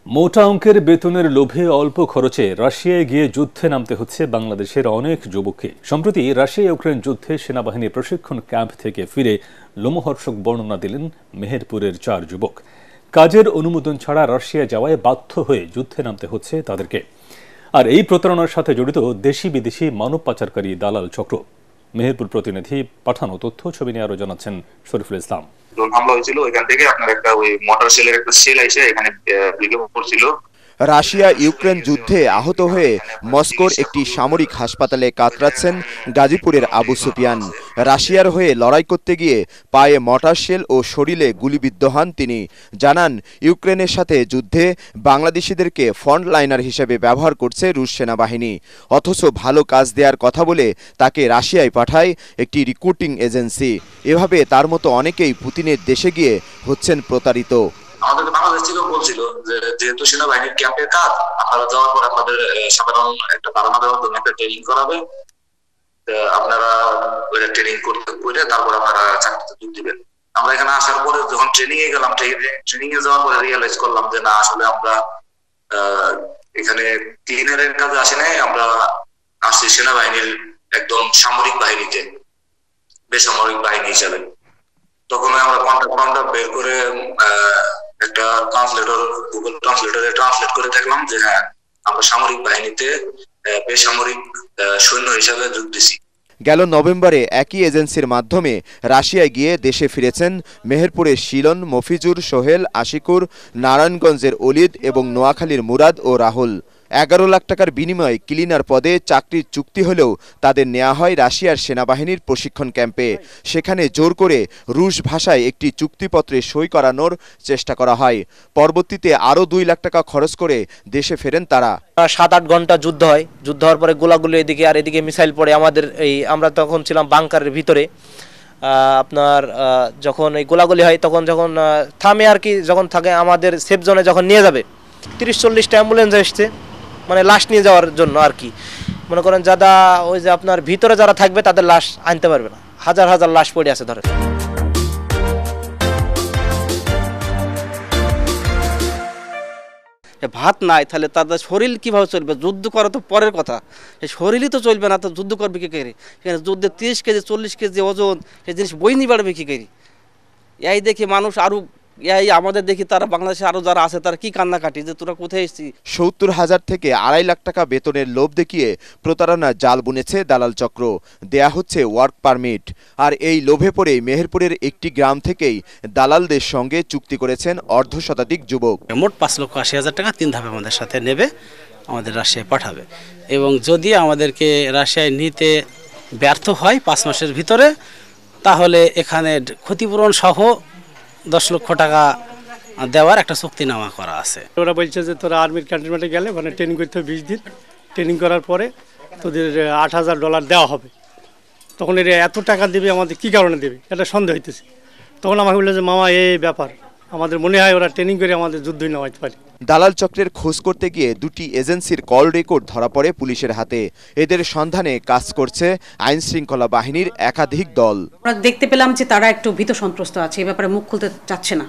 মোটা অঙ্কের বেতনের লোভে অল্প খরচে রাশিয়ায় গিয়ে যুদ্ধে নামতে হচ্ছে বাংলাদেশের অনেক যুবককে। সম্প্রতি রাশিয়া ইউক্রেন যুদ্ধে সেনাবাহিনী প্রশিক্ষণ ক্যাম্প থেকে ফিরে লোমহর্ষক বর্ণনা দিলেন মেহেরপুরের 4 যুবক। কাজের অনুমোদন ছাড়া রাশিয়া যাওয়ায় বাধ্য হয়ে যুদ্ধে নামতে হচ্ছে তাদেরকে। আর এই প্রতারণার সাথে জড়িত দেশি বিদেশি মানব পাচারকারী দালাল চক্র। মেহেরপুর প্রতিনিধি পাঠানো তথ্য ছবি নিয়ে আরো জানাচ্ছেন শরীফুল ইসলাম। হামলা হয়েছিল, ওইখান থেকে আপনার একটা ওই মোটর সেলের একটা সেল এসে এখানে বিজ্ঞাপন করছিল। রাশিয়া ইউক্রেন যুদ্ধে আহত হয়ে মস্কোর একটি সামরিক হাসপাতালে কাতরাচ্ছেন গাজীপুরের আবু সুফিয়ান। রাশিয়ার হয়ে লড়াই করতে গিয়ে পায়ে মর্টার শেল ও শরীরে গুলিবিদ্ধ হন তিনি। জানান, ইউক্রেনের সাথে যুদ্ধে বাংলাদেশিদেরকে ফ্রন্ট লাইনার হিসেবে ব্যবহার করছে রুশ সেনাবাহিনী। অথচ ভালো কাজ দেওয়ার কথা বলে তাকে রাশিয়ায় পাঠায় একটি রিক্রুটিং এজেন্সি। এভাবে তার মতো অনেকেই পুতিনের দেশে গিয়ে হচ্ছেন প্রতারিত। আমাদের বাংলাদেশ থেকে বলছিল যে যেহেতু সেনাবাহিনীর ক্যাম্পের কাজ, আপনারা যাওয়ার পর আপনাদের সাধারণ একটা ধারণা দেওয়ার জন্য একটা ট্রেনিং করাবে, আপনারা ওইটা ট্রেনিং করে তারপর আপনারা চাকরিতে যোগ দিবেন। আমরা এখানে আসার পরে যখন ট্রেনিং এ গেলাম, ট্রেনিং এ যাওয়ার পরে রিয়েলাইজ করলাম যে না, আসলে আমরা এখানে ক্লিনারের কাজে আসি নাই, আমরা আসছি সেনাবাহিনীর একদম সামরিক বাহিনীতে, বেসামরিক বাহিনী হিসাবে। তখন আমরা কন্ট্রাক্ট বের করে একটা ট্রান্সলেটর, গুগল ট্রান্সলেটরে ট্রান্সলেট করে দেখলাম যে হ্যাঁ, আমরা সামরিক বাহিনীতে বেসামরিক সৈন্য হিসাবে যোগ দিছি। গেল নভেম্বরে একই এজেন্সির মাধ্যমে রাশিয়ায় গিয়ে দেশে ফিরেছেন মেহেরপুরের শিলন, মফিজুর, সোহেল, আশিকুর, নারায়ণগঞ্জের অলিদ এবং নোয়াখালীর মুরাদ ও রাহুল। 11 লাখ টাকার বিনিময়ে ক্লিনার পদে চাকরির চুক্তি হলেও তাদের নেওয়া হয় রাশিয়ার সেনাবাহিনীর প্রশিক্ষণ ক্যাম্পে। সেখানে জোর করে রুশ ভাষায় একটি চুক্তিপত্রে সই করানোর চেষ্টা করা হয়। পরবর্তীতে আরও 2 লাখ টাকা খরচ করে দেশে ফেরেন তারা। 7-8 ঘন্টা যুদ্ধ হয়। যুদ্ধ হওয়ার পরে গোলাগুলি এদিকে আর এদিকে মিসাইল পড়ে। আমরা তখন ছিলাম বাংকারের ভিতরে। আপনার যখন এই গোলাগুলি হয়, তখন যখন থামে আর কি, যখন থাকে আমাদের সেফ জোনে যখন নিয়ে যাবে, 30-40টা অ্যাম্বুলেন্স এসছে, মানে লাশ নিয়ে যাওয়ার জন্য আর কি। মনে করেন যারা ওই যে আপনার ভিতরে যারা থাকবে তাদের লাশ আনতে পারবে না, হাজার হাজার লাশ পড়ে আছে। ধরে ভাত নাই, তাহলে তাদের শরীর কিভাবে চলবে? যুদ্ধ করা তো পরের কথা, এই শরীরই তো চলবে না, তো যুদ্ধ করবে কি করে? এখানে যুদ্ধে 30 কেজি 40 কেজি ওজন, এই জিনিস বই নিয়ে বাড়বে কি করে? এই দেখি মানুষ আরো, এই আমাদের দেখি তারা বাংলাদেশে আরো যারা আছে তারা কি কান্নাকাটি যে তোরা কোথায় এসেছিস। 70,000 থেকে 2.5 লাখ টাকা বেতনের লোভ দেখিয়ে প্রতারণার জাল বুনেছে দালাল চক্র। দেয়া হচ্ছে ওয়ার্ক পারমিট। আর এই লোভে পড়ে মেহেরপুরের একটি গ্রাম থেকেই দালালদের সঙ্গে চুক্তি করেছেন অর্ধশতাধিক যুবক। মোট 5,80,000 টাকা 3 ধাপে আমাদের সাথে নেবে, আমাদের রাশিয়ায় পাঠাবে। এবং যদি আমাদেরকে রাশিয়ায় নিতে ব্যর্থ হয় 5 মাসের ভিতরে, তাহলে এখানে ক্ষতিপূরণ সহ 10 লক্ষ টাকা দেওয়ার একটা চুক্তিনামা করা আছে। ওরা বলছে যে তোরা আর্মির ক্যান্টনমেন্টে গেলে ওখানে ট্রেনিং করতে হবে 20 দিন। ট্রেনিং করার পরে তোদের $8,000 দেওয়া হবে। তখন এর এত টাকা দেবে, আমাদের কি কারণে দেবে, এটা সন্দেহ হইতেছে। তখন আমাকে বললো যে মামা এই ব্যাপার, আমাদের মনে হয় ওরা ট্রেনিং করে আমাদের যুদ্ধই নামাতে পারে। দালাল চক্রের খোঁজ করতে গিয়ে 2টি এজেন্সির কল রেকর্ড ধরা পড়ে পুলিশের হাতে। এদের সন্ধানে কাজ করছে আইন শৃঙ্খলা বাহিনীর একাধিক দল। আমরা দেখতে পেলাম যে তারা একটু ভীত সন্ত্রস্ত আছে, এই ব্যাপারে মুখ খুলতে চাচ্ছে না।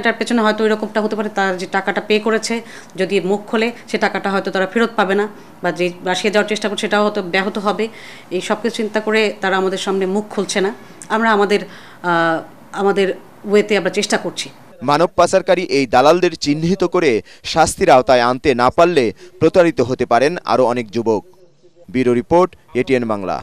এটার পেছনে হয়তো এরকমটা হতে পারে, তার যে টাকাটা পে করেছে যদি মুখ খোলে, সে টাকাটা হয়তো তারা ফেরত পাবে না, বা যে রাশিয়া যাওয়ার চেষ্টা করছে সেটাও হয়তো ব্যাহত হবে। এই সব কিছু চিন্তা করে তারা আমাদের সামনে মুখ খুলছে না। আমরা আমাদের ওয়েতে আমরা চেষ্টা করছি। মানব পাচারকারী এই দালালদের চিহ্নিত করে শাস্তির আওতায় আনতে না পারলে প্রতারিত হতে পারেন আরও অনেক যুবক। Bureau report, ATN Bangla.